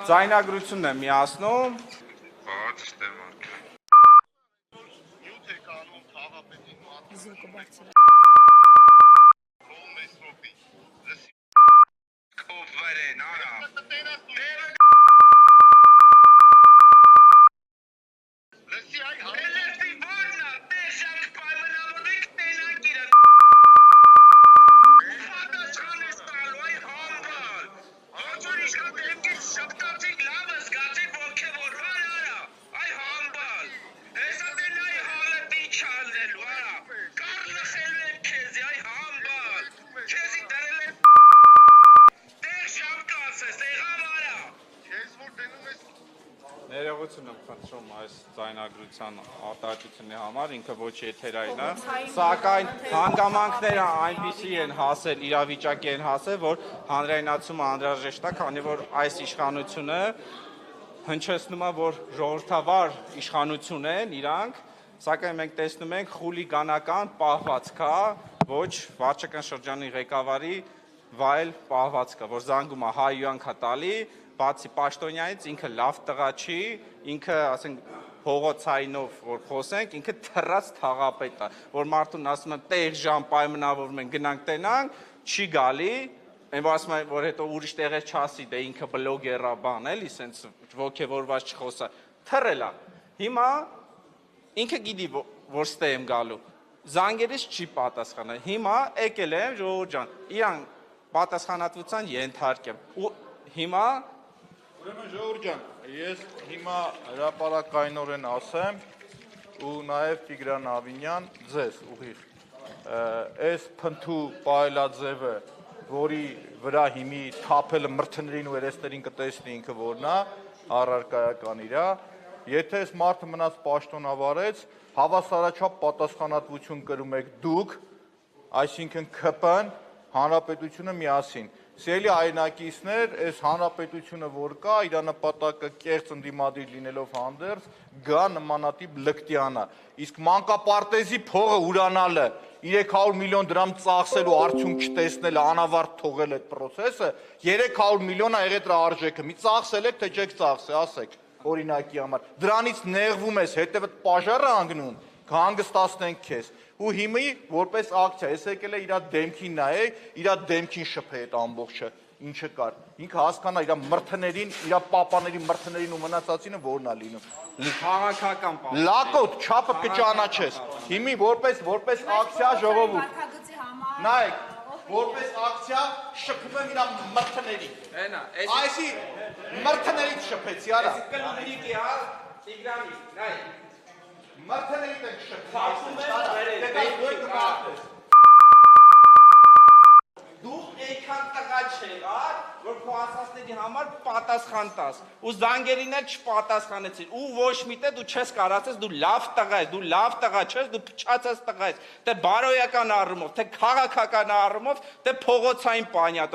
Ձայնագրությունն եմ միացնում։ Ներողություն եմ խնդրում այս ձայնագրության արտահայտությունների համար, ինքը ոչ եթերային է, սակայն հանգամանքները այնպիսի են հասել, իրավիճակի են հասել, որ հանրայնացումը անհրաժեշտ է, քանի որ այս իշխանությունը հնչեցնում է, որ ժողովրդավար իշխանություն են իրանք, սակայն մենք տեսնում ենք խուլիգանական պահվածք է, ոչ վարչական շրջանի ղեկավարի վայել պահվածք է, որ զանգում է հայ յուանք է տալի, բացի պաշտոնյանից ինքը լավ տղա չի, ինքը, ասենք, փողոցայինով որ խոսենք, ինքը թռած թաղապետ է, որ մարդուն ասում են տեղ ժամ պայմանավորվում են գնանք տենանք, չի գալի, այն որ ասում են, որ հետո ուրիշ տեղեր չասի, դե ինքը բլոգեր է բան, էլի, սենց ոգևորված չխոսա, թռել է։ Հիմա ինքը գիտի, որ ստե եմ գալու, զանգերից չի պատասխանել, հիմա եկել եմ, ժողովուրդ ջան, իրան պատասխանատվության ենթարկեմ, ու հիմա Ուրեմն ժողովուրդ ջան, ես հիմա հրապարակայնորեն ասեմ ու նաև Տիգրան Ավինյան ձեզ ուղիղ այս փնթու պայելաձևը, որի վրա հիմի թափելը մրցներին ու երեստերին կտեսնի ինքը որն է, առարկայական իրա, եթե այս մարդը մնաց պաշտոնավարեց, հավասարաչափ պատասխանատվություն կրում եք դուք, այսինքն ՔՊ-ն, հանրապետությունը միասին։ Սիրելի հայրենակիցներ, այս հանրապետությունը որ կա, իր նպատակը կեղծ ընդդիմադիր լինելով հանդերձ, գա նմանատիպ լկտիանա։ Իսկ մանկապարտեզի փողը ուրանալը, 300 միլիոն դրամ ծախսելու արդյունք չտեսնելը, անավարտ թողել այդ process-ը, 300 միլիոն է եղել դրա արժեքը։ Մի ծախսել եք, թե չեք ծախսել, ասեք, օրինակի համար։ Դրանից նեղվում ես, հետևդ պաժարը անգնում, կհանգստացնենք քեզ։ Ու հիմի որպես ակցիա, ես եկել է իր դեմքին նայեք, իր դեմքին շփե այդ ամբողջը, ինչը կար։ Ինքը հասկանա իր մրցներին, իր պապաների մրցներին ու մնացածինը որն է լինում։ քաղաքական պահ։ Լակոտ, չափը կճանաչես։ Հիմի որպես ակցիա ժողովուրդ։ Նայեք, որպես ակցիա շփում եմ իր մրցներին։ Այնա, Այսի մրցներից շփեցի, արա։ կլուբրիկի, հա, Տիգրանի, նայեք։ Մրցներից ենք շփում եմ, դու էքան տղա չեղար, որ քո ասածների համար պատասխան տաս, ու զանգերին էլ չպատասխանեցիր, ու ոչ միտե դու չես կարացես, դու լավ տղա ես, դու լավ տղա չես, դու փչացած տղա ես, թե բարոյական առումով, թե քաղաքական առումով, թե փողոցային պանյատով,